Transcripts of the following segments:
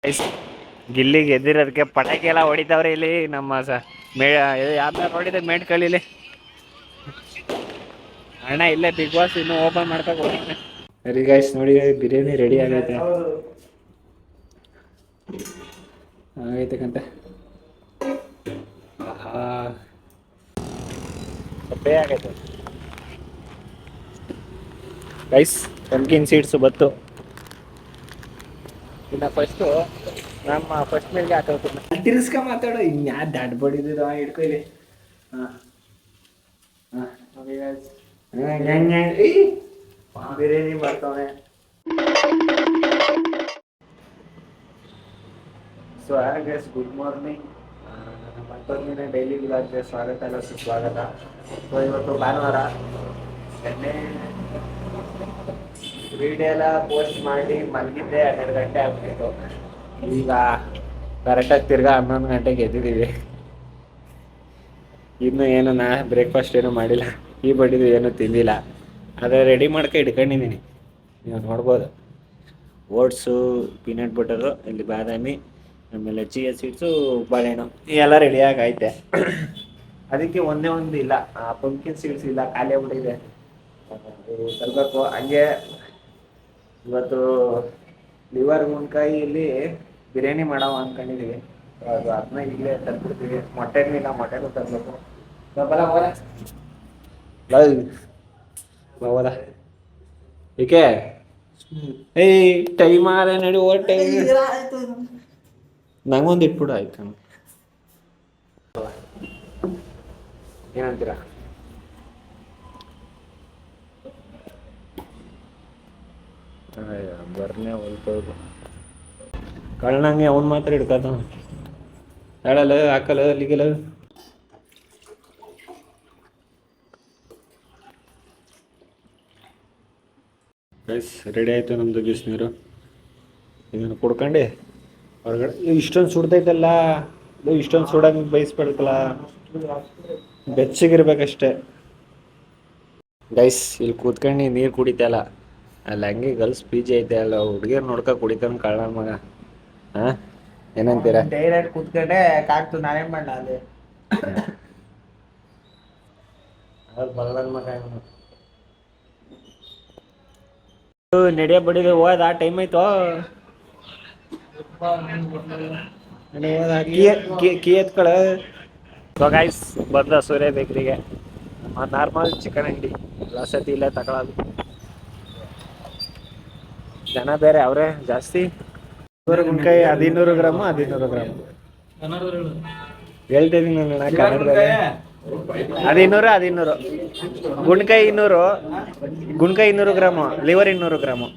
Guys, Gilli ಗೆದ್ದಿರೋದಕ್ಕೆ ಪಟಾಕಿ ಎಲ್ಲ ಹೊಡಿತಾವ್ರೆ ಇಲ್ಲಿ ನಮ್ಮ ಯಾವ್ದಾರು ನೋಡಿದೆ ಮೇಡ್ಕಳಿಲಿ ಅಣ್ಣ. ಇಲ್ಲೇ ಬಿಗ್ ಬಾಸ್ ಇನ್ನು ಓಪನ್ ಮಾಡ್ತಾ ಹೋಗಿದ್ದೆ. ಸರಿ ಗೈಸ್, ನೋಡಿ ಬಿರಿಯಾನಿ ರೆಡಿ ಆಗೈತೆ ಕಂತೆ. ಸಪ್ಪೆ ಆಗೈತೆ ಗೈಸ್. ಪಂಪ್ಕಿನ್ ಸೀಡ್ಸ್ ಬತ್ತು. ಇನ್ನು ಫಸ್ಟು ನಮ್ಮ ಫಸ್ಟ್ ಮೇಲ್ಗೆ ಹಾಕೋತೀನಿ. ತಿರ್ಸ್ಕ ಮಾತಾಡೋ ಇನ್ಯಾ ದಾಡ್ ಬಡಿದಿರ ಹಿಡ್ಕೊಲಿ. ಬಿರಿಯಾನಿ ಮಾಡ್ತಾವೆ. So guys, good morning. ಮತ್ತೊಂದಿನ ಡೈಲಿ ವ್ಲಾಗ್ಗೆ ಸ್ವಾಗತ ಎಲ್ಲ ಸುಸ್ವಾಗತ. ಸೊ ಇವತ್ತು ಭಾನುವಾರ. ನಿನ್ನೆ ವಿಡಿಯೋ ಎಲ್ಲ ಪೋಸ್ಟ್ ಮಾಡಿ ಮಲಗಿದ್ದೆ 12 ಗಂಟೆ ಆಗ್ಬಿಟ್ಟು. ಈಗ ಕರೆಕ್ಟಾಗಿ ತಿರ್ಗಾ 11 ಗಂಟೆಗೆ ಎದ್ದಿದ್ದೀವಿ. ಇನ್ನು ಏನು ಬ್ರೇಕ್ಫಾಸ್ಟ್ ಏನೂ ಮಾಡಿಲ್ಲ, ಟೀ ಬಡಿದು ಏನೂ ತಿಂದಿಲ್ಲ. ಆದರೆ ರೆಡಿ ಮಾಡ್ಕೊ ಇಟ್ಕೊಂಡಿದ್ದೀನಿ, ನೀವು ನೋಡ್ಬೋದು. ಓಟ್ಸು, ಪೀನಟ್ ಬಟರು, ಇಲ್ಲಿ ಬಾದಾಮಿ, ಆಮೇಲೆ ಚಿಯಾ ಸೀಡ್ಸು, ಬಾಳೆಹಣ್ಣು ಎಲ್ಲ ರೆಡಿಯಾಗಿ ಐತೆ. ಅದಕ್ಕೆ ಒಂದೇ ಒಂದು ಇಲ್ಲ, ಪಂಪ್ಕಿನ್ ಸೀಡ್ಸ್ ಇಲ್ಲ, ಖಾಲಿ ಆಗ್ಬಿಟ್ಟಿದೆ. ತರಬೇಕು. ಹಂಗೆ ಇವತ್ತು ಲಿವರ್ ಮುನ್ಕಾಯಿಯಲ್ಲಿ ಬಿರಿಯಾನಿ ಮಾಡವ ಅಂದ್ಕೊಂಡಿದ್ದೀವಿ. ಅದು ಅದನ್ನ ಈಗಲೇ ತಂದ್ಬಿಡ್ತೀವಿ. ಮೊಟ್ಟೆನಿಲ್ಲ, ಮೊಟ್ಟೆನೂ ತರಬೇಕು. ಹೋದ ಏಕೆ ಟೈಮ್ ಆದ ನಡಿ ಓಟೆ. ನಂಗೊಂದು ಇಟ್ಬಿಡು ಆಯ್ತು. ಏನಂತೀರಾ? ಬರ್ನೇ ಹೊಲ್ಕೋದು ಕಳ್ಳನಂಗೆ ಅವನು ಮಾತ್ರ ಹಿಡ್ಕತ. ಹೇಳಲ್ಲ, ಹಾಕಲ್ಲ, ಅಲ್ಲಿಗೆಲ್ಲ. ಗೈಸ್, ರೆಡಿ ಆಯಿತು ನಮ್ಮದು ಬಿಸಿನೀರು. ಇದನ್ನು ಕುಡ್ಕೊಂಡು ಹೊರಗಡೆ. ಇಷ್ಟೊಂದು ಸುಡ್ತೈತಲ್ಲ, ಇಷ್ಟೊಂದು ಸುಡಂಗೆ ಬಯಸ್ಬೇಕಲ್ಲ, ಬೆಚ್ಚಗಿರ್ಬೇಕಷ್ಟೆ. ಗೈಸ್, ಇಲ್ಲಿ ಕೂತ್ಕೊಂಡು ನೀರು ಕುಡಿತಲ್ಲ, ಅಲ್ಲಿ ಹಂಗೆ ಗರ್ಲ್ಸ್ ಪಿ.ಜಿ ಐತೆ ಅಲ್ಲ, ಹುಡುಗಿಯರು ನೋಡ್ಕೊ ಕುಡಿತಾನೆ ಕಳ್ಳ ಮಗ. ಹಾಂ, ಏನಂತೀರ? ಡೈರೆಕ್ಟ್ ಕೂತ್ಕೊಂಡೆ ಕಾಕ್ತು, ನಾನೇನು ಮಾಡ ಅಲ್ಲಿ ಬಲ್ಲನ್ ಮಗ. ನಡೆಯ ಬಡಿದ ಹೋದ ಟೈಮ್ ಆಯ್ತು. ಕೀ ಎತ್ಕೊಳ. ಸೊ ಗೈಸ್, ಬಂದ ಸೂರ್ಯ ಬೇಕ್ರಿಗೆ. ನಾರ್ಮಲ್ ಚಿಕನ್ ಅಂಗಡಿ, ಎಲ್ಲ ಸತಿ ಇಲ್ಲೇ ತಗೊಳ್ಳೋದು. ಜನ ಬೇರೆ ಅವರೇ ಜಾಸ್ತಿ. ಗುಣ್ಕಾಯಿ 1100 ಗ್ರಾಮು 1100 ಗ್ರಾಮು ಹೇಳ್ತಾ ಇದೀನಿ ನಾನು ಕನ್ನಡದಲ್ಲಿ. 1100 ಗುಣ್ಕಾಯಿ 200, ಗುಣ್ಕಾಯಿ 200 ಗ್ರಾಮು, ಲಿವರ್ 200 ಗ್ರಾಮು.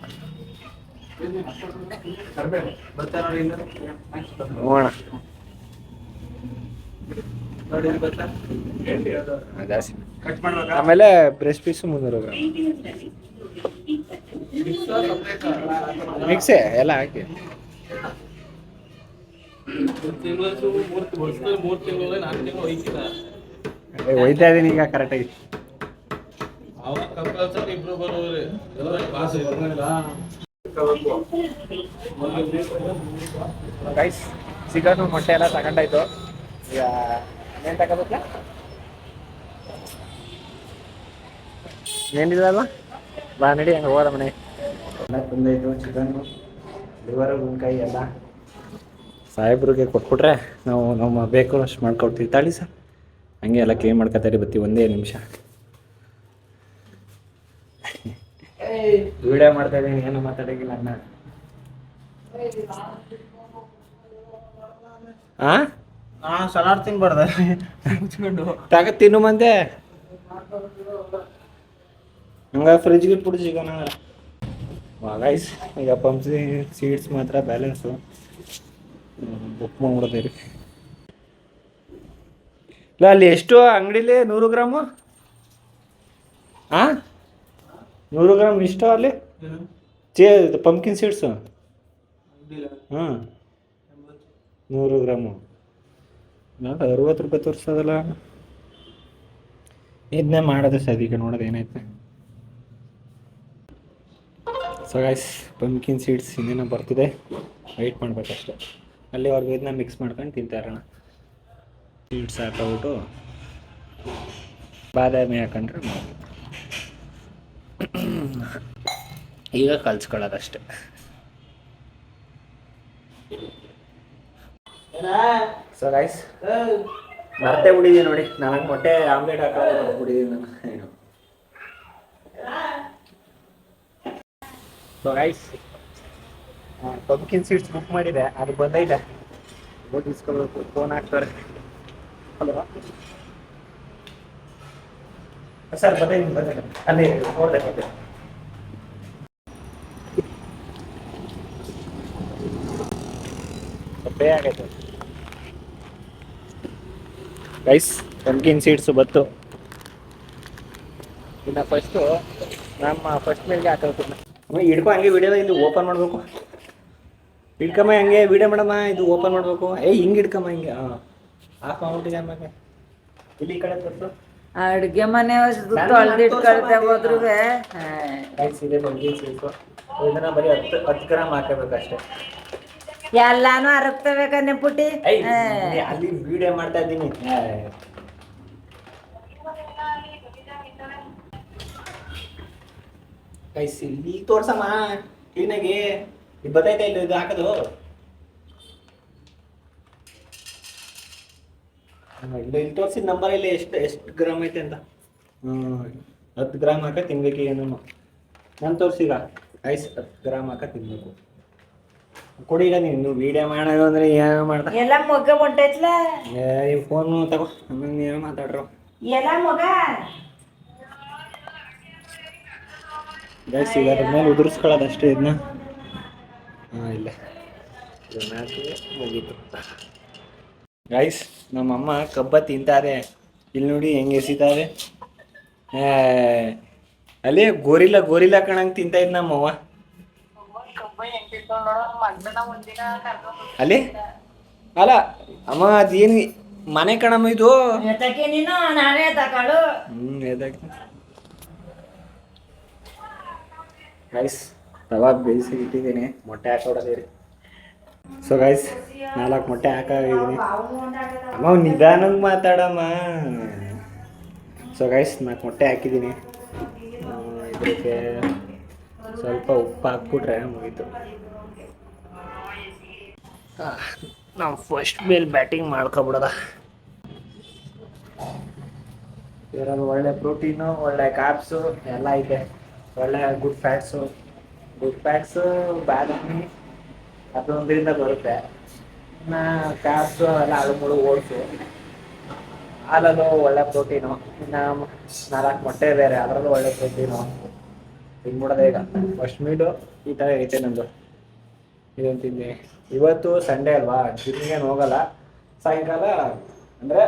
ನೋಡೋಣ ಜಾಸ್ತಿ. ಆಮೇಲೆ ಬ್ರೆಸ್ಟ್ ಪೀಸು 300 ಗ್ರಾಮ್ ಮಿಕ್ಸೆ ಎಲ್ಲ ಹಾಕಿ. ಒಯ್ತಾ ಇದೀನಿ ಈಗ ಕರೆಕ್ಟಾಗಿ. ಗೈಸ್, ಚಿಕನ್ ಮೊಟ್ಟೆ ಎಲ್ಲ ತಗೊಂಡಾಯ್ತು. ಈಗ ಏನು ತಗೋಬೇಕ? ಏನಿದಲ್ವ, ಬಾ ನಡಿ ಹಂಗೆ ಹೋದ ಮನೆ. ಎಲ್ಲ ತಂದಾಯ್ತು, ಚಿಕನ್ನು, ಲಿವರು, ಗುಣ್ಕಾಯಿ ಎಲ್ಲ. ಸಾಹೇಬ್ರಿಗೆ ಕೊಟ್ಬಿಟ್ರೆ ನಾವು ನಮ್ಮ ಬೇಕು ಅಷ್ಟು ಮಾಡ್ಕೊಡ್ತೀವಿ. ತಾಳಿ ಸರ್, ಹಂಗೆ ಎಲ್ಲ ಕ್ಲೀನ್ ಮಾಡ್ಕೊತಾರೆ. ಬತ್ತಿ ಒಂದೇ ನಿಮಿಷ ವಿಡಿಯೋ ಮಾಡ್ತಾ ಇದ್ದೀನಿ, ಏನು ಮಾತಾಡೋಂಗಿಲ್ಲ ಅಣ್ಣ. ಸಲಾಡ್ ತಿನ್ಬಾರ್ದ, ತಗ ತಿನ್ನು ಮಂದೆ. ಹಂಗ ಫ್ರಿಜ್ಗೆ ಇಟ್ಬಿಡು ಚಿಕನ್. ಗೈಸ್, ಈಗ ಪಂಪ್ಸಿ ಸೀಡ್ಸ್ ಮಾತ್ರ ಬ್ಯಾಲೆನ್ಸು ಬುಕ್ ಮಾಡ್ಬಿಡ್ತೀರಿ. ಇಲ್ಲ, ಅಲ್ಲಿ ಎಷ್ಟು ಅಂಗಡಿಲಿ 100 ಗ್ರಾಮು? 100 ಗ್ರಾಮ್ ಇಷ್ಟ ಅಲ್ಲಿ ಪಂಪ್ಕಿನ್ ಸೀಡ್ಸು. 100 ಗ್ರಾಮು 60 ರೂಪಾಯಿ ತೋರಿಸ್ತದಲ್ಲ. ಇದನ್ನೇ ಮಾಡೋದು ಸದ್ಯಕ್ಕೆ, ನೋಡೋದು ಏನೈತೆ. ಸೊ ಗೈಸ್ ಪಂಪ್ಕಿನ್ ಸೀಡ್ಸ್ ಇನ್ನೇನೋ ಬರ್ತಿದೆ, ವೆಯ್ಟ್ ಮಾಡ್ಬೇಕಷ್ಟೆ. ಅಲ್ಲಿವರೆಗೂ ಇದನ್ನ ಮಿಕ್ಸ್ ಮಾಡ್ಕೊಂಡು ತಿಂತಾ ಇರೋಣ. ಸೀಡ್ಸ್ ಹಾಕ್ಬಿಟ್ಟು ಬಾದಾಮಿ ಹಾಕೊಂಡ್ರೆ ಈಗ ಕಲ್ಸ್ಕೊಳ್ಳೋದಷ್ಟೆ. ಸೊ ಗೈಸ್ ಮರ್ತೇ ಬಿಟ್ಟಿದ್ದೀನಿ ನೋಡಿ, 4 ಮೊಟ್ಟೆ ಆಮ್ಲೆಟ್ ಹಾಕೋದು ಬಿಟ್ಟಿದ್ದೀನಿ ನಾನು. So guys pumpkin seeds book ಮಾಡಿದೆ, ಅದು ಬಂದೈತೆ. ಬೋಟ್ ಇಸ್ಕೊಬೇಕು, ಫೋನ್ ಹಾಕ್ತಾರೆ. ಹಲೋ ಸರ್, ಬಂದೈತೆ ಅಲ್ಲಿ ನೋಡ್ದೆ. ಪೇ ಆಗೈತೆ ಗೈಸ್. ಪಂಪ್ಕಿನ್ ಸೀಡ್ಸು ಬತ್ತು. ಇನ್ನು ಫಸ್ಟು ನಮ್ಮ ಫಸ್ಟ್ ಮೇಲ್ಗೆ ಹಾಕೋದು. ಹಿಡ್ಕೊ ಹಂಗೆ ವಿಡಿಯೋ ಇಲ್ಲಿ ಓಪನ್ ಮಾಡಬೇಕು. ಹಿಡ್ಕಮ್ಮ ಹಂಗೆ ವಿಡಿಯೋ ಮಾಡಮ್ಮ, ಇದು ಓಪನ್ ಮಾಡಬೇಕು. ಹಿಂಗೆ ಹಿಡ್ಕಮ್ಮ ಹಿಂಗೆ. ಆಫ್ ಮಾಡ್ಬಿಟ್ಟಿದೆ ಆಮೇಲೆ ಇಲ್ಲಿ ಈ ಕಡೆ ತೋರಿಸು. ಅಡುಗೆ ಮನೆ ತೊಳೆದಿಟ್ಕೊಳ್ತಾ ಹೋದ್ರು ಗೈಸ್ ಇದೆ ಪಂಪ್ಕಿನ್ ಸೀಡ್ಸು. ಇದನ್ನ ಬರೀ 10 ಗ್ರಾಮ್ ಹಾಕಬೇಕು ಅಷ್ಟೇ. ಎಲ್ಲಾನು ಅರಗ್ತವೆ ಕನ್ನೆ ಪುಟ್ಟಿ. ಅಲ್ಲಿ ವಿಡಿಯೋ ಮಾಡ್ತಾ ಇದ್ದೀನಿ. ಗೈಸ್ ಇಲ್ಲಿ ತೋರ್ಸಮ್ಮ ಕ್ಲೀನಾಗಿ. ಇದು ಬತ್ತೈತೆ ಇಲ್ಲ ಇದು ಹಾಕೋದು. ಇಲ್ಲಿ ತೋರಿಸಿದ ನಂಬರ್ ಇಲ್ಲಿ ಎಷ್ಟು ಗ್ರಾಮ್ ಐತೆ ಅಂತ. 10 ಗ್ರಾಮ್ ಹಾಕ ತಿನ್ಬೇಕು. ಏನು ನಾನು ತೋರಿಸಿಗ ಗೈಸ್ 10 ಗ್ರಾಮ್ ಹಾಕ ತಿನ್ಬೇಕು. ಕೊಡಿ. ಈಗ ನೀನು ವಿಡಿಯೋ ಮಾಡೋದು ಅಂದ್ರೆ ಏನೋ ಮಾಡ್ತಾ ಎಲ್ಲ ಮೊಗ್ಗ ಹೊಂಟೈತ್ಲ. ಫೋನ್ ತಗೋ, ಆಮೇಲೆ ನೀನು ಮಾತಾಡ್ರು. ಎಲ್ಲ ಮೊಗ ಗೈಸ್ ಈಗ ಅದ್ರ ಮೇಲೆ ಉದುರಿಸ್ಕೊಳ್ಳೋದು ಅಷ್ಟೇ ಇದನ್ನ. ಇಲ್ಲ ಮುಗೀತು. ಗೈಸ್ ನಮ್ಮಮ್ಮ ಕಬ್ಬ ತಿಂತಾರೆ. ಇಲ್ಲಿ ನೋಡಿ ಹೆಂಗೆ ಎಸಿತಾರೆ. ಅಲ್ಲಿ ಗೋರಿಲ್ಲ ಕಣಂಗೆ ತಿಂತಾ ಇದ್ ನಮ್ಮವ್ವ. ಅಲ್ಲಿ ಅಲ್ಲ ಅಮ್ಮ, ಅದೇನು ಮನೆ ಕಣಮ್ಮ ಇದು. ಗೈಸ್ ತವಾ ಬೇಯಿಸಿ ಇಟ್ಟಿದ್ದೀನಿ, ಮೊಟ್ಟೆ ಹಾಕೋಡೋದೇರಿ. ಸೊ ಗೈಸ್ 4 ಮೊಟ್ಟೆ ಹಾಕಿದ್ದೀನಿ. ಅಮ್ಮ ನಿಧಾನಕ್ಕೆ ಮಾತಾಡಮ್ಮ. ಸೊ ಗೈಸ್ 4 ಮೊಟ್ಟೆ ಹಾಕಿದ್ದೀನಿ. ಇದಕ್ಕೆ ಸ್ವಲ್ಪ ಉಪ್ಪು ಹಾಕ್ಬಿಟ್ರೆ ಮುಗೀತು. ನಾವು ಫಸ್ಟ್ ಮೇಲೆ ಬ್ಯಾಟಿಂಗ್ ಮಾಡ್ಕೊಬಿಡೋದ. ಇದರಲ್ಲಿ ಒಳ್ಳೆ ಪ್ರೋಟೀನು, ಒಳ್ಳೆ ಕಾರ್ಬ್ಸು ಎಲ್ಲ ಐತೆ. ಒಳ್ಳೆ ಗುಡ್ ಫ್ಯಾಟ್ಸು ಬಾದಾಮಿ ಅದೊಂದರಿಂದ ಬರುತ್ತೆ. ಇನ್ನು ಕಾರ್ಬ್ಸು ಎಲ್ಲ ಅಳುಮುಳು ಓಡಿಸು. ಹಾಲಲ್ಲೂ ಒಳ್ಳೆ ಪ್ರೋಟೀನು. ಇನ್ನು 4 ಮೊಟ್ಟೆ ಬೇರೆ, ಅದರಲ್ಲೂ ಒಳ್ಳೆ ಪ್ರೋಟೀನು. ತಿನ್ಬಿಡೋದೆ ಈಗ ಫಸ್ಟ್ ಮೀಲು. ಈ ಥರ ಐತೆ ನಂದು. ಇದೊಂದು ತಿಂತೀನಿ. ಇವತ್ತು ಸಂಡೇ ಅಲ್ವಾ, ಜಿಮ್ಗೆ ಹೋಗಲ್ಲ. ಸಾಯಂಕಾಲ ಅಂದರೆ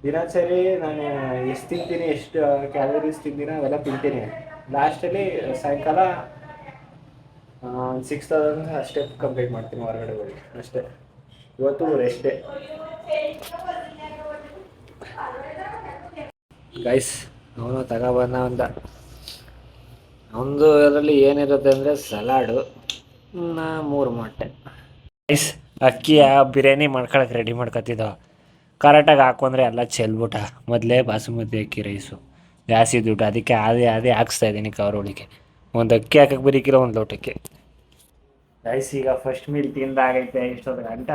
ದಿನಚರಿ ನಾನು ಎಷ್ಟು ತಿಂತೀನಿ, ಎಷ್ಟು ಕ್ಯಾಲರೀಸ್ ತಿಂತೀನಿ ಅವೆಲ್ಲ ತಿಂತೀನಿ. ಲಾಸ್ಟಲ್ಲಿ ಸಾಯಂಕಾಲ 6000 ಅಷ್ಟೇ ಕಂಪ್ಲೀಟ್ ಮಾಡ್ತೀನಿ ಹೊರಗಡೆ ಹೋಗಿ ಅಷ್ಟೇ. ಇವತ್ತು ರೆಸ್ಟೇ. ಗೈಸ್ ಅವನು ತಗೊಬಂದ ಅಂತ ಒಂದು ಅದರಲ್ಲಿ ಏನಿರುತ್ತೆ ಅಂದರೆ ಸಲಾಡು, 3 ಮೊಟ್ಟೆ. ಗೈಸ್ ಅಕ್ಕಿಯ ಬಿರಿಯಾನಿ ಮಾಡ್ಕೊಳಕ್ಕೆ ರೆಡಿ ಮಾಡ್ಕೊತಿದ್ದೋ. ಕರೆಕ್ಟಾಗಿ ಹಾಕೊಂಡ್ರೆ ಎಲ್ಲ ಚೆಲ್ಬಿಟ್ಟ. ಮೊದಲೇ ಬಾಸುಮತಿ ಅಕ್ಕಿ ರೈಸು ಜಾಸ್ತಿ ದುಡ್ಡು, ಅದಕ್ಕೆ ಅದೇ ಹಾಕ್ಸ್ತಾ ಇದ್ದೀನಿ ಕವರೊಳಗೆ. ಒಂದು ಅಕ್ಕಿ ಹಾಕಕ್ಕೆ ಬರೀಕಿರೋ 1 ಲೋಟಕ್ಕೆ. ರೈಸ್ ಈಗ ಫಸ್ಟ್ ಮೀಲ್ ತಿಂದಾಗೈತೆ. ಇಷ್ಟೊಂದು ಗಂಟ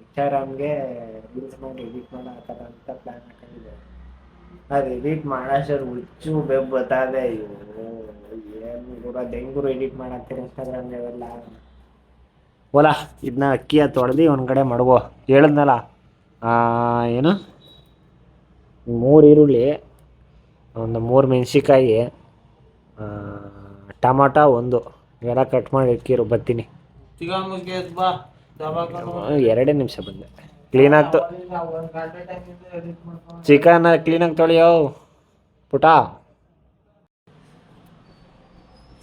ಇನ್ಸ್ಟಾಗ್ರಾಮ್ಗೆ ರೀಲ್ಸ್ ಮಾಡಿ ಎಡಿಟ್ ಮಾಡೋ ಆ ಥರ ಅಂತ ಪ್ಲ್ಯಾನ್ ಹಾಕೊಂಡಿದ್ದೆ. ಅದು ಎಡಿಟ್ ಮಾಡೋಷ್ಟರು ಹುಚ್ಚು ಬೆಬ್ಬು ಬತ್ತಾದೆ. ಏನು ಅದು ಹೆಂಗೂರು ಎಡಿಟ್ ಮಾಡಾಕ್ತಾರೆ ಇನ್ಸ್ಟಾಗ್ರಾಮ್ಗೆ ಅವೆಲ್ಲ. ಓಲಾ ಇದನ್ನ ಅಕ್ಕಿಯ ತೊಳೆದು ಒಂದು ಕಡೆ ಮಡಗೋ. ಹೇಳಿದ್ನಲ್ಲ ಏನು 3 ಈರುಳ್ಳಿ, ಒಂದು 3 ಮೆಣಸಿಕಾಯಿ, ಟಮಾಟ 1 ಇವೆಲ್ಲ ಕಟ್ ಮಾಡಿ ಇಟ್ಕಿರು. ಬರ್ತೀನಿ. 2 ನಿಮಿಷ ಬಂದೆ. ಕ್ಲೀನಾಗಿ ಚಿಕನ್ ಕ್ಲೀನಾಗಿ ತೊಳೆಯೋ ಪುಟ.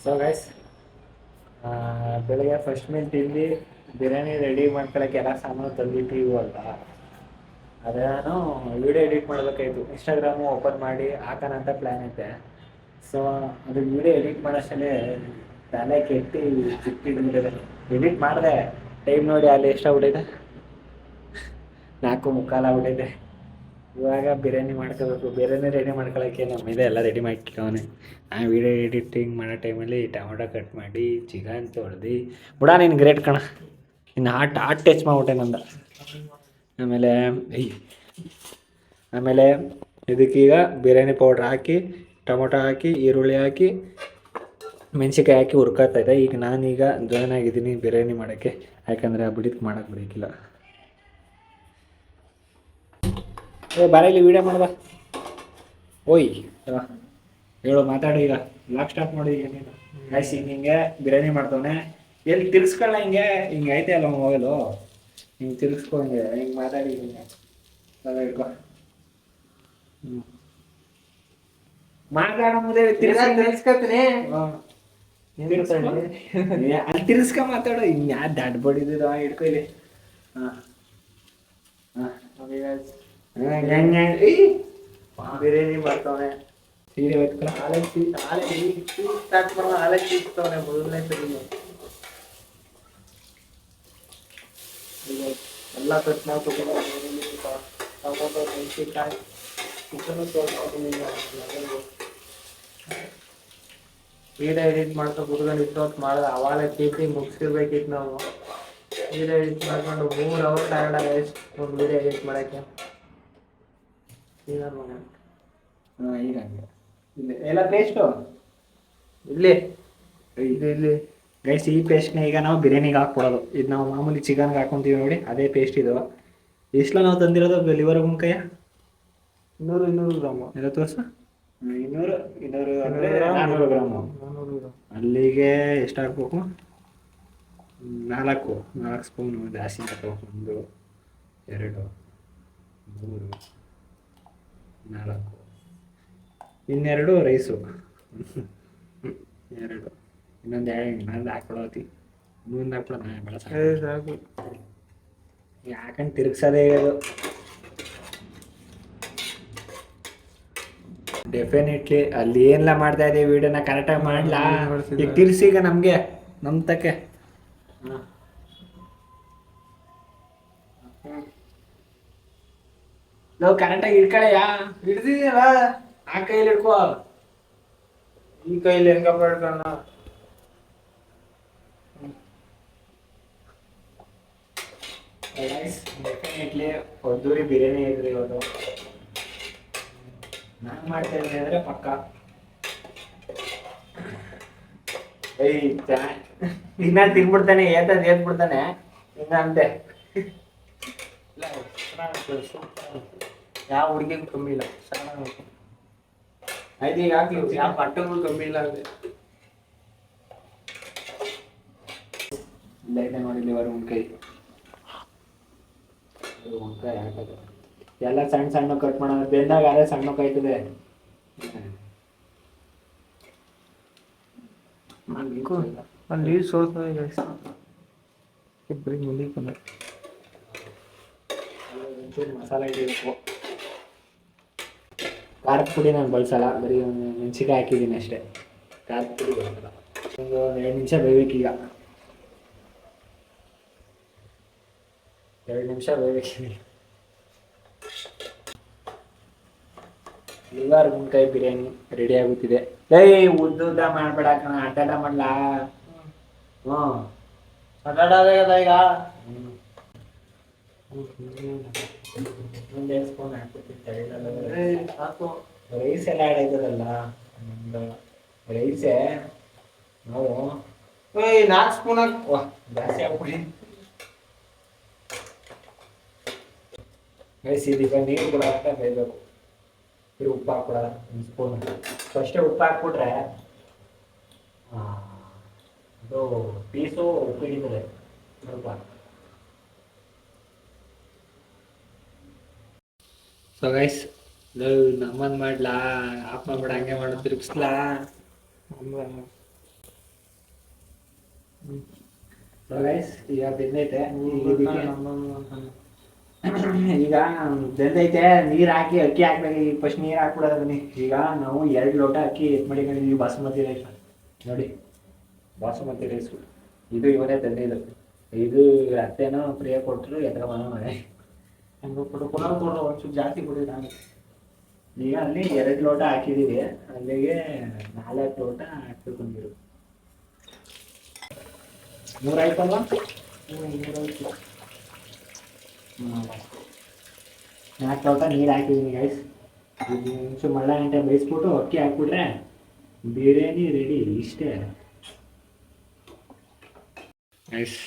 ಸೊ ಗೈಸ್ ಬೆಳಗ್ಗೆ ಫಸ್ಟ್ ಮೀಲ್ ತಿಂದು ಬಿರಿಯಾನಿ ರೆಡಿ ಮಾಡ್ಕೊಳಕ್ಕೆ ಎಲ್ಲ ಸಾಮಾನು ತಂದಿಟ್ಟಿವು ಅಲ್ಲ. ಅದೇ ನಾನು ವಿಡಿಯೋ ಎಡಿಟ್ ಮಾಡಬೇಕಾಯ್ತು. ಇನ್ಸ್ಟಾಗ್ರಾಮು ಓಪನ್ ಮಾಡಿ ಹಾಕೋಣ ಅಂತ ಪ್ಲ್ಯಾನ್ ಐತೆ. ಸೊ ಅದು ವಿಡಿಯೋ ಎಡಿಟ್ ಮಾಡೋಷ್ಟೇ ತಲೆ ಕೆಟ್ಟಿ ಚಿಟ್ಟಿದ್ಬಿಟ್ಟಿದೆ. ಎಡಿಟ್ ಮಾಡಿದೆ, ಟೈಮ್ ನೋಡಿ ಅಲ್ಲಿ ಎಷ್ಟಾಗ್ಬಿಟ್ಟಿದೆ, 4:45 ಆಗ್ಬಿಟ್ಟಿದೆ. ಇವಾಗ ಬಿರಿಯಾನಿ ಮಾಡ್ಕೋಬೇಕು. ಬಿರಿಯಾನಿ ರೆಡಿ ಮಾಡ್ಕೊಳ್ಳೋಕ್ಕೆ ನಮ್ಮಿದೆ ಎಲ್ಲ ರೆಡಿ ಮಾಡ್ಕೊಂಡೆ. ಆ ವಿಡಿಯೋ ಎಡಿಟಿಂಗ್ ಮಾಡೋ ಟೈಮಲ್ಲಿ ಟೊಮೊಟೊ ಕಟ್ ಮಾಡಿ ಚಿಕನ್ ತೊಳೆದು ಬಿಡ. ನೀನು ಗ್ರೇಟ್ ಕಣ, ಇನ್ನು ಹಾಟ್ ಟಚ್ ಮಾಡ್ಬಿಟ್ಟೆ ನಂದ. ಆಮೇಲೆ ಇದಕ್ಕೀಗ ಬಿರಿಯಾನಿ ಪೌಡ್ರ್ ಹಾಕಿ, ಟೊಮೊಟೊ ಹಾಕಿ, ಈರುಳ್ಳಿ ಹಾಕಿ, ಮೆಣಸಿನ್ಕಾಯಿ ಹಾಕಿ ಹುರ್ಕೊತೈತೆ. ಈಗ ನಾನೀಗ ಜಾಯ್ನ್ ಆಗಿದ್ದೀನಿ ಬಿರಿಯಾನಿ ಮಾಡೋಕ್ಕೆ, ಯಾಕಂದರೆ ಆ ಬಿಡಿದ್ ಮಾಡೋಕ್ಕೆ ಬರೋಕ್ಕಿಲ್ಲ. ಬಾರ ಇಲ್ಲಿ ವೀಡಿಯೋ ಮಾಡ್ದ. ಓಯ್ ಹೇಳು, ಮಾತಾಡು. ಈಗ ಬ್ಲಾಗ್ ಸ್ಟಾರ್ಟ್ ಮಾಡಿ. ಈಗ ನೀನು ಆಯ್ಸಿ ಹಿಂಗೆ ಬಿರಿಯಾನಿ ಮಾಡ್ತವನೆ. ಎಲ್ಲಿ ತಿರ್ಸ್ಕೊಳ್ಳ, ಹಿಂಗೆ ಐತೆ ಅಲ್ಲ ಮೊಬೈಲು, ಹಿಂಗೆ ತಿರ್ಸ್ಕೊ, ಹಿಂಗೆ ಮಾತಾಡಿ, ಹಿಂಗೆ ಹಿಡ್ಕೊ. ಮಾತಾಡೋದೇ ತಿರ್ಸ್ಕೊತೀನಿ. ಅಲ್ಲಿ ತಿರ್ಸ್ಕ ಮಾತಾಡೋ. ಹಿಂಗೆ ಯಾರು ದಾಡ್ ಬಡಿದ ಹಿಡ್ಕೊ ಇಲ್ಲಿ. ಬಿರಿಯಾನಿ ಮಾಡ್ತಾವನೆ. ಸೀರೆ ಹೊತ್ಕೊ. ಮೊದಲನೇ ಸರಿ ಎಲ್ಲ ಕಟ್ ಮಾಡ್ಕೊತೀನಿ. ಟೊಮೊಟೊ, ಮೆಣಸಿನ್ಕಾಯಿ, ಚಿಕನ್ನು ತೊಳ್ಕೊತೀನಿ. ವಿಡಿಯೋ ಎಡಿಟ್ ಮಾಡ್ಕೊಂಡು ಕುತ್ಕೊಂಡು ಇಷ್ಟೊತ್ತು ಮಾಡಿದ್ರೆ ಅವಾಗಲೇ ತೀಟಿ ಮುಗಿಸಿರ್ಬೇಕಿತ್ತು ನಾವು. ವಿಡಿಯೋ ಎಡಿಟ್ ಮಾಡ್ಕೊಂಡು 3 ಅವರ್ ಟೈರ್ಡ್ ಎಷ್ಟು ಒಂದು ವಿಡಿಯೋ ಎಡಿಟ್ ಮಾಡೋಕ್ಕೆ. ಈಗ ಇಲ್ಲಿ ಎಲ್ಲ ಪೇಸ್ಟು ಇಲ್ಲಿ ಇಲ್ಲಿ ಗೈಸ್, ಈ ಪೇಸ್ಟ್ನ ಈಗ ನಾವು ಬಿರಿಯಾನಿಗೆ ಹಾಕ್ಕೊಡೋದು. ಇದು ನಾವು ಮಾಮೂಲಿ ಚಿಕನ್ಗೆ ಹಾಕ್ಕೊಂತೀವಿ ನೋಡಿ, ಅದೇ ಪೇಸ್ಟ್ ಇದು. ಎಷ್ಟು ನಾವು ತಂದಿರೋದು ಲಿವರ್ ಗುಂಕಾಯ 200 ಗ್ರಾಮು ಎಲ್ಲ ತೋರಿಸು. 200 ಅಂದರೆ 400 ಗ್ರಾಮು. 400 ಗ್ರಾಮ್. ಅಲ್ಲಿಗೆ ಎಷ್ಟು ಹಾಕ್ಬೇಕು? 4 ಸ್ಪೂನು ಜಾಸ್ತಿ ಹಾಕ್ಬೇಕು. 1 2 3 4. ಇನ್ನೆರಡು ರೈಸು, 2. ಇನ್ನೊಂದು ಹಾಕ್ಬಿಡೋತಿ. ಇನ್ನೊಂದು ಹಾಕ್ಬಿಡೋಣ, ಬೇಡ ಸಾಕು. ಯಾಕಂದ್ರೆ ತಿರುಗ್ಸೋದೇ ಇದು. ಡೆಫಿನೆಟ್ಲಿ ಅಲ್ಲಿ ಏನೆಲ್ಲ ಮಾಡ್ತಾ ಇದ್ದೀವಿ, ವಿಡಿಯೋನ ಕರೆಕ್ಟಾಗಿ ಮಾಡಲಾ? ಈಗ ತಿರ್ಸಿ ಈಗ ನಮಗೆ ನಮ್ಮ ತಕ್ಕೆ. ನಾವು ಕರೆಕ್ಟಾಗಿ ಇಟ್ಕೊಳ್ಳೆಯಾ? ಹಿಡ್ದಿದ್ಯಲ್ಲ, ಆ ಕೈಯಲ್ಲಿ ಹಿಡ್ಕೋ. ಈ ಕೈಲಿ ಹೆಂಗಪ್ಪ ಹಿಡ್ಕೊಳ್ಳ? ಡೆಫಿನೆಟ್ಲಿ ಹೊದ್ದೂರಿ ಬಿರಿಯಾನಿ ಇದ್ರಿ ಇವತ್ತು. ನಾನು ಮಾಡ್ತಾ ಇದ್ದೀನಿ ಅಂದರೆ ಪಕ್ಕ. ಈಗ ನಾನು ತಿನ್ಬಿಡ್ತಾನೆ, ಏದ್ಬಿಡ್ತಾನೆ ಹಿಂಗ ಅಂತೆ. ಯಾವ ಹುಡುಗಿಗೂ ಕಮ್ಮಿ ಇಲ್ಲ. ಆಯ್ತು, ಈಗ ಹಾಕಿ. ಯಾವ ಬಟ್ಟೆಗಳು ಕಮ್ಮಿ ಇಲ್ಲ ಅಂದ್ರೆ ಲೈಟ್ ನೋಡಿ ಲಿವರ್ ಉಣ್ಕಾಯಿ ಹಾಕೋದು ಎಲ್ಲ ಸಣ್ಣ ಸಣ್ಣ ಕಟ್ ಮಾಡೋದು. ಬೆಂದಾಗ ಅದೇ ಸಣ್ಣ ಕಾಯ್ತದೆ. ಅಲ್ಲಿ ಸೋರ್ತದೆ ಬರೀ ಮುಂದೆ ಮಸಾಲೆ ಇಡಬೇಕು. ಖಾರದ ಪುಡಿ ನಾನು ಬಳಸಲ್ಲ, ಬರೀ ಮೆಣಸಿಕಾಯಿ ಹಾಕಿದ್ದೀನಿ ಅಷ್ಟೇ. ಖಾರದ ಪುಡಿ ಬಳಸಲ್ಲ. ಒಂದು 2 ನಿಮಿಷ ಬೇಯಬೇಕೀಗ. 2 ನಿಮಿಷ ಬೇಯಬೇಕೀಗ. ಲಿವರ್ ಗುಂಕಾಯಿ ಬಿರಿಯಾನಿ ರೆಡಿ ಆಗುತ್ತಿದೆ. ಉದ್ದ ಮಾಡ್ಬೇಡ ಕಣ, ಅಡ್ಡ ಮಾಡ್ಲಾ? ಅಡ್ಡಾಡೋದಾಗದ ಈಗ. ಒಂದು 2 ಸ್ಪೂನ್ ಹಾಕ್ಬಿಟ್ಟು ಸಾಕು. ರೈಸ್ ಎಲ್ಲ ಆ್ಯಡ್ ಆಯ್ತದಲ್ಲ, ರೈಸೇ ನಾವು 4 ಸ್ಪೂನ್ ಜಾಸ್ತಿ ಹಾಕ್ಬಿಡಿ. ರೈಸ್ ಇದೀಗ ನೀರು ಕೂಡ ಹಾಕ್ತಾ ಬೇಯಬೇಕು. ಉಪ್ಪು ಹಾಕ್ಬಿಡೋಣ 1 ಸ್ಪೂನ್. ಫಸ್ಟೇ ಉಪ್ಪು ಹಾಕ್ಬಿಟ್ರೆ ಅದು ಪೀಸು ಉಪ್ಪು ಹಿಡಿತದೆ ಸ್ವಲ್ಪ. ಸೊ ಗೈಸ್, ನಮ್ಮಂದು ಮಾಡ್ಲಾ? ಆಫ್ ಮಾಡ್ಬೇಡ, ಹಂಗೆ ಮಾಡು, ತಿರುಗಿಸ್ಲಾ? ಸೊ ಗೈಸ್, ಈಗ ಬೆಂದೈತೆ. ಈಗ ಬೆಂದೈತೆ, ನೀರು ಹಾಕಿ ಅಕ್ಕಿ ಹಾಕ್ಬೇಕು. ಈಗ ಫಸ್ಟ್ ನೀರು ಹಾಕ್ಬಿಡೋದು ಬನ್ನಿ. ಈಗ ನಾವು 2 ಲೋಟ ಅಕ್ಕಿ ಎತ್ ಮಾಡಿಕೊಂಡಿದ್ದೀವಿ. ಬಾಸುಮತಿ ರೈಸ್ ನೋಡಿ, ಬಾಸುಮತಿ ರೈಸು. ಇದು ಇವರೇ ತಂದಿದ್ದು. ಇದು ಅತ್ತೇನೋ ಪ್ರಿಯ ಕೊಟ್ಟರು, ಎದ್ರ ಮನೆ ಹಂಗೆ ಕೊಟ್ಟು ಪುನಃ ಕೊಡೋ ಒಂಚೂರು ಜಾಸ್ತಿ ಕೊಡಿ. ನಾನು ಈಗ ಅಲ್ಲಿ 2 ಲೋಟ ಹಾಕಿದ್ದೀವಿ, ಅಲ್ಲಿಗೆ 4 ಲೋಟ ಹಾಕ್ಬೇಕು ನೀರು. 3 ಆಯ್ತಲ್ವಾ? 3 4 ಲೋಟ ನೀರು ಹಾಕಿದ್ದೀನಿ ಗೈಸ್. ಒಂಚೂರು ಮಳ್ಳ ಗಂಟೆ ಬೇಯಿಸ್ಬಿಟ್ಟು ಅಕ್ಕಿ ಹಾಕ್ಬಿಟ್ರೆ ಬಿರಿಯಾನಿ ರೆಡಿ. ಇಷ್ಟೇ ಗೈಸ್.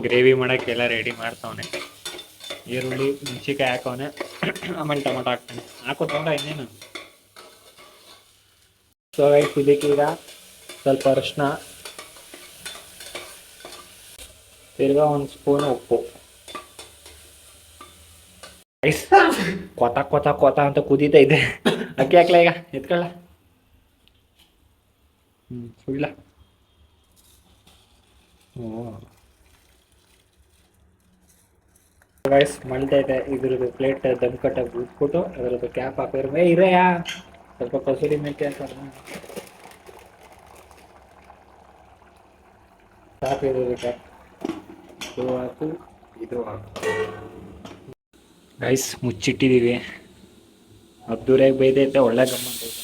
ಗ್ರೇವಿ ಮಾಡೋಕ್ಕೆಲ್ಲ ರೆಡಿ ಮಾಡ್ತಾವನೆ. ಈರುಳ್ಳಿ ಮೆಣಸಿನ್ಕಾಯಿ ಹಾಕವನೆ, ಆಮೇಲೆ ಟೊಮೊಟೊ ಹಾಕ್ತಾನೆ. ಹಾಕೋತಂದ್ರೆ ಇನ್ನೇನು. ಸೊ ಗೈಸ್, ಇದಕ್ಕೀಗ ಸ್ವಲ್ಪ ಅರಿಶಿನ, ತಿರ್ಗಾ 1 ಸ್ಪೂನ್ ಉಪ್ಪು. ಗೈಸ್, ಕೊತ ಕೊತ ಕೊತ ಅಂತ ಕುದೀತಾ ಇದೆ. ಅಕ್ಕಿ ಹಾಕ್ಲ ಈಗ, ಎತ್ಕೊಳ್ಳ. ಸುಳ್ಳ. ಗೈಸ್, ಮಳ್ತೈತೆ. ಇದ್ರದ್ದು ಪ್ಲೇಟ್ ದಮ್ ಕಟ್ಟಾಗಿ ಬಿಟ್ಬಿಟ್ಟು ಅದರದ್ದು ಕ್ಯಾಪ್ ಹಾಕಿದ್ರೆ ಇರೆಯಾ ಸ್ವಲ್ಪ ಕಸೂರಿ ಮೇಥಿ ಹಾಕೋಣ. ಸಾಕಿರೋದು ಕ್ಯಾಪ್. ಇದು ಹಾಕು, ಇದು ಹಾಕು. ಗೈಸ್, ಮುಚ್ಚಿಟ್ಟಿದ್ದೀವಿ. ಅದ್ದೂರಿಯಾಗಿ ಬೈದೈತೆ, ಒಳ್ಳೆ ಗಮ್ಮತ್ತೈತೆ.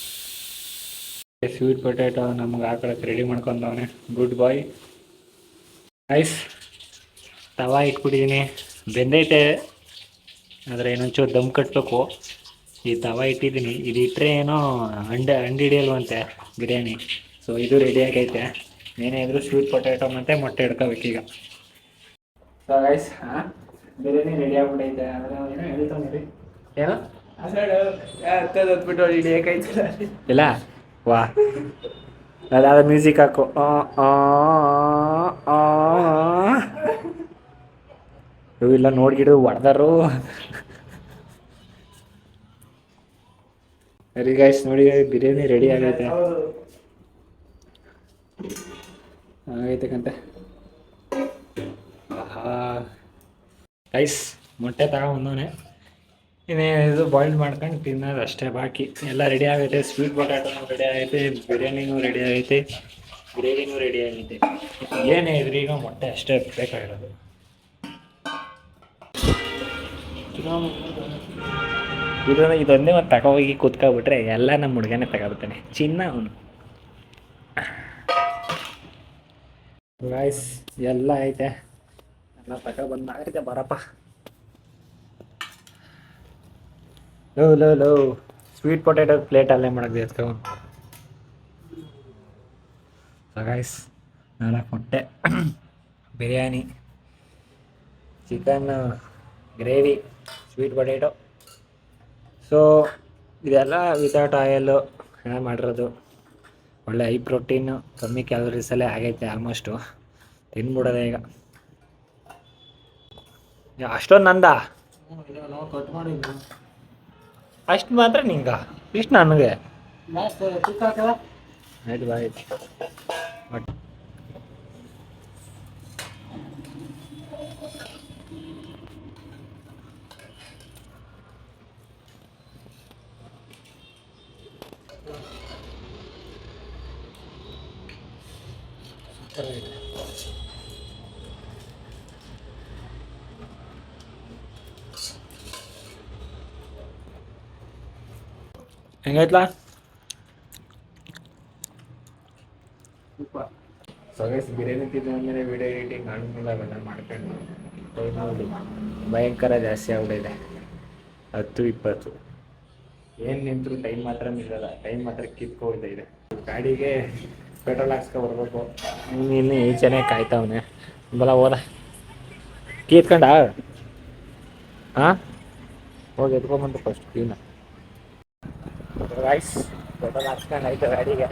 ಸ್ವೀಟ್ ಪೊಟ್ಯಾಟೊ ನಮ್ಗೆ ಹಾಕೊಳಕ್ಕೆ ರೆಡಿ ಮಾಡ್ಕೊಂಡವನೆ. ಗುಡ್ ಬಾಯ್. ಗೈಸ್, ತವಾ ಇಟ್ಬಿಟ್ಟಿದ್ದೀನಿ. ಬೆಂದೈತೆ, ಆದರೆ ಇನ್ನೊಂಚೂರು ದಮ್ ಕಟ್ಟಬೇಕು. ಈ ತವಾ ಇಟ್ಟಿದ್ದೀನಿ. ಇದು ಇಟ್ಟರೆ ಏನೋ ಹಿಡಿಯಲ್ವಂತೆ ಬಿರಿಯಾನಿ. ಸೊ ಇದು ರೆಡಿ ಆಗೈತೆ. ಏನೇ ಇದ್ರು ಸ್ವೀಟ್ ಪೊಟ್ಯಾಟೊ ಮತ್ತು ಮೊಟ್ಟೆ ಹಿಡ್ಕೋಬೇಕೀಗ. ಸೊ ಗೈಸ್, ಬಿರಿಯಾನಿ ರೆಡಿ ಆಗ್ಬಿಟ್ಟೈತೆ. ಆದರೆ ಏನೋ ಹೇಳ್ತಾನೆ ಏನೋ ಹತ್ತದ್ಬಿಟ್ಟು ಹಿಡಿಯಕೈತಿಲ್ಲ ಇಲ್ಲ. ವಾ, ಅದಾದ ಮ್ಯೂಸಿಕ್ ಹಾಕು. ಇಲ್ಲ ನೋಡ್ಗಿಡು ಹೊಡೆದಾರು. ಸರಿ ಗೈಸ್, ನೋಡಿ ಬಿರಿಯಾನಿ ರೆಡಿ ಆಗೈತೆ. ಆಗೈತೆ ಕಂತೆ. ಗೈಸ್, ಮೊಟ್ಟೆ ತಗೊಂಬಂದವನೆ. ಇನ್ನೇನಿದು ಬಾಯ್ಲ್ ಮಾಡ್ಕೊಂಡು ತಿನ್ನೋದು ಅಷ್ಟೇ. ಬಾಕಿ ಎಲ್ಲ ರೆಡಿ ಆಗೈತೆ. ಸ್ವೀಟ್ ಪೊಟ್ಯಾಟೊನೂ ರೆಡಿ ಆಗೈತೆ, ಬಿರಿಯಾನಿನೂ ರೆಡಿ ಆಗೈತೆ, ಗ್ರೇವಿನೂ ರೆಡಿ ಆಗೈತೆ. ಏನೇ ಇದ್ರಿ ಈಗ ಮೊಟ್ಟೆ ಅಷ್ಟೇ ಬೇಕಾಗಿರೋದು. ಇದೊಂದೇ ಒಂದು ತಗೋಗಿ ಕೂತ್ಕೊಬಿಟ್ರೆ ಎಲ್ಲ ನಮ್ಮ ಹುಡುಗನೇ ತಗೋಬಿಡ್ತಾನೆ. ಚಿನ್ನ ಅವನು. ಗೈಸ್, ಎಲ್ಲ ಐತೆ. ಎಲ್ಲ ತಗೊಬಂದು ಆಗೈತೆ. ಬರಪ್ಪ. ಲೋ ಸ್ವೀಟ್ ಪೊಟ್ಯಾಟೊ ಪ್ಲೇಟ್ ಅಲ್ಲೇ ಮಾಡೋದು ಎತ್ಕೊಂಡು. ಸೊ ಗೈಸ್, 4 ಮೊಟ್ಟೆ, biryani, chicken gravy, sweet potato. So ಇದೆಲ್ಲ ವಿತೌಟ್ ಆಯಲ್ಲು ಮಾಡಿರೋದು. ಒಳ್ಳೆ ಹೈ ಪ್ರೋಟೀನು, ಕಮ್ಮಿ ಕ್ಯಾಲರೀಸಲ್ಲೇ ಆಗೈತೆ. ಆಲ್ಮೋಸ್ಟು ತಿನ್ಬಿಡೋದೆ ಈಗ. ಅಷ್ಟೊಂದು ನಂದ ಕಟ್ ಮಾಡಿದ್ದು ಅಷ್ಟು ಮಾತ್ರ ನಿಂಗ, ಇಷ್ಟು ನನಗೆ. ಆಯ್ತು ಬಾಯ್. ಹೆಂಗೈತ್ಲಾ? ಸೊಗಸ್ ಬಿರಿಯಾನಿ ತಿಂದಾದ್ಮೇಲೆ ವಿಡಿಯೋ ಎಡಿಟಿಂಗ್ ಆದ್ಮೇಲೆ ಅವೆಲ್ಲ ಮಾಡ್ಕೊಂಡು ಟೈಮ್ ನೋಡಿ ಭಯಂಕರ ಜಾಸ್ತಿ ಆಗ್ಬಿಟ್ಟಿದೆ. 10-20 ಏನು ನಿಂತರೂ ಟೈಮ್ ಮಾತ್ರ ನಿಲ್ಲಲ್ಲ. ಟೈಮ್ ಮಾತ್ರ ಕಿತ್ಕೋಯ್ತಾ ಇದೆ. ಗಾಡಿಗೆ ಪೆಟ್ರೋಲ್ ಹಾಕ್ಸ್ಕೊ ಬರ್ಬೇಕು. ಇನ್ನು ಈಚೆನೇ ಕಾಯ್ತಾವನೆ. ಬಲ ಹೋದ ಕೀತ್ಕೊಂಡ. ಹಾಂ, ಹೋಗಿ ಎತ್ಕೊಂಬಂದು ಫಸ್ಟ್ ಕ್ಲೀನ. ರೈಸ್ ಪೆಟ್ರೋಲ್ ಹಾಕ್ಸ್ಕೊಂಡು ಆಯ್ತು ಗಾಡಿಗೆ.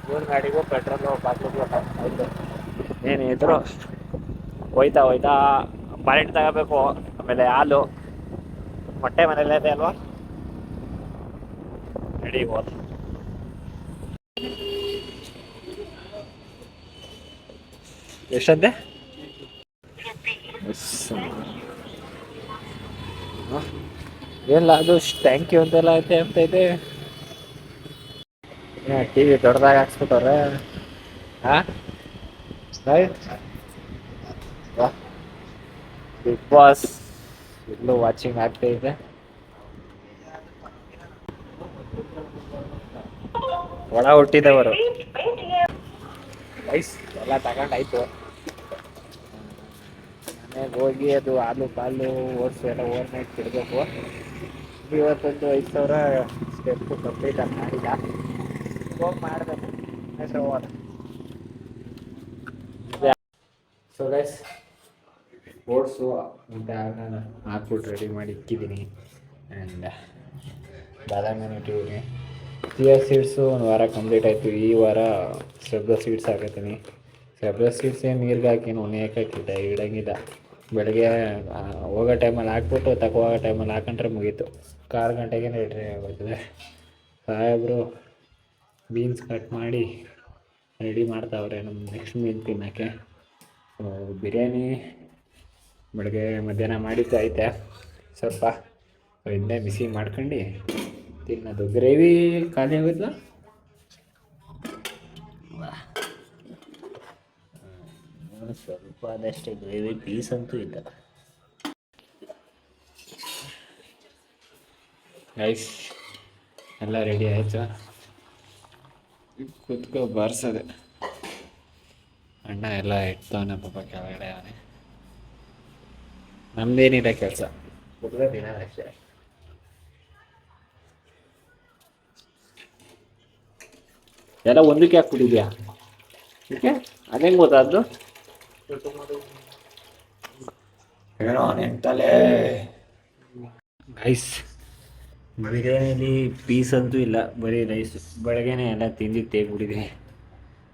ಇವ್ರ ಗಾಡಿಗೂ ಪೆಟ್ರೋಲು ಬಾತ್ರೂಮ್ ಆಯಿತು. ಏನಿದ್ರು ಹೋಯ್ತಾ ಬಾಳೆಹಣ್ಣು ತಗೋಬೇಕು. ಆಮೇಲೆ ಹಾಲು, ಮೊಟ್ಟೆ ಮನೇಲೆ ಇದೆ ಅಲ್ವಾ, ರೆಡಿ ಹೋದ. ಎಷ್ಟಂತೆ? ಏನಿಲ್ಲ ಅದು ಥ್ಯಾಂಕ್ ಯು ಅಂತೆಲ್ಲ ಐತೆ ಅಂತೈತೆ. ಟಿ ವಿ ದೊಡ್ಡದಾಗಿ ಹಾಕ್ಸ್ಬಿಟ್ಟವ್ರೆ. ಹಾಂ ಬಿಗ್ ಬಾಸ್ ಇಲ್ಲೂ ವಾಚಿಂಗ್ ಆಗ್ತಾ ಇದೆ. ಒಳ ಹುಟ್ಟಿದವರು ಐಸ್ ಎಲ್ಲ ತಗೊಂಡಾಯ್ತು. ಮನೆಗೆ ಹೋಗಿ ಅದು ಹಾಲು ಪಾಲು ಓಟ್ಸು ಎಲ್ಲ ಓವರ್ ನೈಟ್ ಬಿಡಬೇಕು. ಇವತ್ತೊಂದು 5,000 ಸ್ಟೆಪ್ಪು ಕಂಪ್ಲೀಟ್ ಆಗಿ ಮಾಡಿಲ್ಲ. ಹೋಗಿ ಮಾಡಬೇಕು. ಸೊ ಗೈಸ್ ಓಟ್ಸು ಮತ್ತು ಹಾಲನ್ನ ಹಾಕ್ಬಿಟ್ಟು ರೆಡಿ ಮಾಡಿ ಇಕ್ಕಿದ್ದೀನಿ. ಆ್ಯಂಡ್ ಬಾದಾಮಿ ಇಟ್ಟಿದ್ದೀನಿ. ಚಿಯಾ ಸೀಡ್ಸು ಒಂದು ವಾರ ಕಂಪ್ಲೀಟ್ ಆಯಿತು. ಈ ವಾರ ಸಬ್ಜಾ ಸೀಡ್ಸ್ ಹಾಕತ್ತೀನಿ. ಸಬ್ಜಾ ಸೀಡ್ಸ್ ಏನು ನೀರಿಗೆ ಹಾಕಿ ಒಣಗಾಕಿದ್ದೆ ಇಡಂಗಿಲ್ಲ. ಬೆಳಗ್ಗೆ ಹೋಗೋ ಟೈಮಲ್ಲಿ ಹಾಕ್ಬಿಟ್ಟು ಹೋಗೋ ಟೈಮಲ್ಲಿ ಹಾಕೊಂಡ್ರೆ ಮುಗೀತು. 6 ಗಂಟೆಗೆ ರೆಡಿ ಆಗೋಯ್ತದೆ. ಸಾಹೇಬರು ಬೀನ್ಸ್ ಕಟ್ ಮಾಡಿ ರೆಡಿ ಮಾಡ್ತಾವ್ರೆ ನಮ್ಮ ನೆಕ್ಸ್ಟ್ ಮೀಲ್ ತಿನ್ನೋಕ್ಕೆ. ಬಿರಿಯಾನಿ ಬೆಳಗ್ಗೆ ಮಧ್ಯಾಹ್ನ ಮಾಡಿದ್ದು ಐತೆ ಸ್ವಲ್ಪ. ಇದನ್ನೇ ಬಿಸಿ ಮಾಡ್ಕೊಂಡು ತಿನ್ನೋದು. ಗ್ರೇವಿ ಖಾಲಿ ಆಗೋಯ್ತಲ್ಲ. ಸ್ವಲ್ಪ ಅದಷ್ಟೇ ಗ್ರೇವಿ, ಪೀಸ್ ಅಂತೂ ಇಲ್ಲ. ರೈಸ್ ಎಲ್ಲ ರೆಡಿ ಆಯಿತು. ಕುತ್ಕೋ ಬಾರಿಸೋದೆ. ಅಣ್ಣ ಎಲ್ಲ ಇಡ್ತವನೆ ಪಾಪ ಕೆಳಗಡೆ. ಅವನೇ ನಮ್ದೇನಿಲ್ಲ ಕೆಲಸ, ಕುತ್ಕೋ ತಿನ್ನೋದು ಅಷ್ಟೇ. ಎಲ್ಲ ಒಂದಕ್ಕೆ ಹಾಕ್ಬಿಟ್ಟಿದ್ಯಾ? ಓಕೆ, ಅದೇಂಗೆ ಗೊತ್ತಾದ್ದು? ಏನೋ ನೆಂಟಲೇ. ರೈಸ್ ಬಿರಿಯಾನಿಲಿ ಪೀಸ್ ಅಂತೂ ಇಲ್ಲ, ಬರೀ ರೈಸ್. ಬೆಳಗ್ಗೆನೆ ಎಲ್ಲ ತಿಂದು ತೇಗ್ಬಿಟ್ಟಿದ್ದೀನಿ.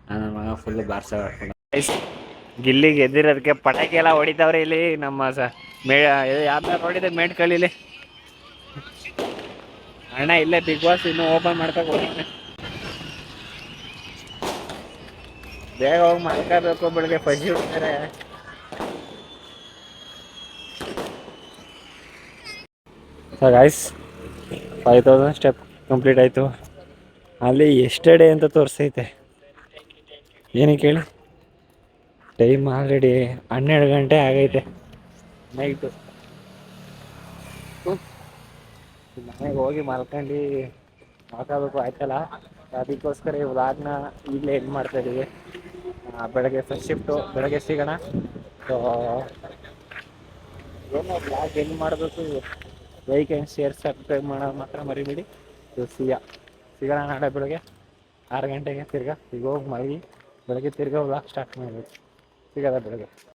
ನನ್ನ ಮಗ ಫುಲ್ಲು ಬಾರ್ಸ ಹಾಕ್ಕೊಂಡು ರೈಸ್. ಗಿಲ್ಲಿಗೆ ಎದ್ದಿರೋದಕ್ಕೆ ಪಟಾಕಿ ಎಲ್ಲ ಹೊಡಿತಾವ್ರೆ ಇಲ್ಲಿ ನಮ್ಮ ಯಾರನ್ನ ನೋಡಿದೆ ಮೇಡ್ಕಳ್ಳಿಲಿ. ಅಣ್ಣ ಇಲ್ಲೇ ಬಿಗ್ ಬಾಸ್ ಇನ್ನೂ ಓಪನ್ ಮಾಡ್ಕೊಂಡು ಬೇಗ ಹೋಗಿ ಮಾಡ್ಕೋಬೇಕು. ಬೆಳಗ್ಗೆ ಪಜಿ ಹೋಗ್ತಾರೆ. ಗಾಯ್ಸ್ 5,000 ಸ್ಟೆಪ್ ಕಂಪ್ಲೀಟ್ ಆಯಿತು. ಅಲ್ಲಿ ಎಸ್ಟರ್ಡೇ ಅಂತ ತೋರಿಸೈತೆ. ಏನಕ್ಕೆ ಹೇಳಿ? ಟೈಮ್ ಆಲ್ರೆಡಿ 12 ಗಂಟೆ ಆಗೈತೆ ನೈಟು. ಮನೆಗೆ ಹೋಗಿ ಮಲ್ಕೊಂಡು ಹಾಕೋಬೇಕು ಆಯ್ತಲ್ಲ. ಅದಕ್ಕೋಸ್ಕರ ಈ ವ್ಲಾಗ್ನ ಈಗಲೇ ಎಂಡ್ ಮಾಡ್ತಾಯಿದ್ದೀವಿ. ಬೆಳಗ್ಗೆ ಫಸ್ಟ್ ಶಿಫ್ಟು, ಬೆಳಗ್ಗೆ ಸಿಗೋಣ. ಸೊ ಏನೋ ವ್ಲಾಗ್ ಎಂಡ್ ಮಾಡಬೇಕು. ಲೈಕ್ ಆ್ಯಂಡ್ ಶೇರ್ ಸಬ್ಸ್ಕ್ರೈಬ್ ಮಾಡೋದು ಮಾತ್ರ ಮರಿಬೇಡಿ. ಸಿಗೋಣ ನಾಳೆ ಬೆಳಗ್ಗೆ 6 ಗಂಟೆಗೆ ತಿರ್ಗಾ. ಈಗ ಹೋಗಿ ಮಲಗಿ ಬೆಳಗ್ಗೆ ತಿರ್ಗಾ ವ್ಲಾಗ್ ಸ್ಟಾರ್ಟ್ ಮಾಡಬೇಕು. ಸಿಗೋದ ಬೆಳಗ್ಗೆ.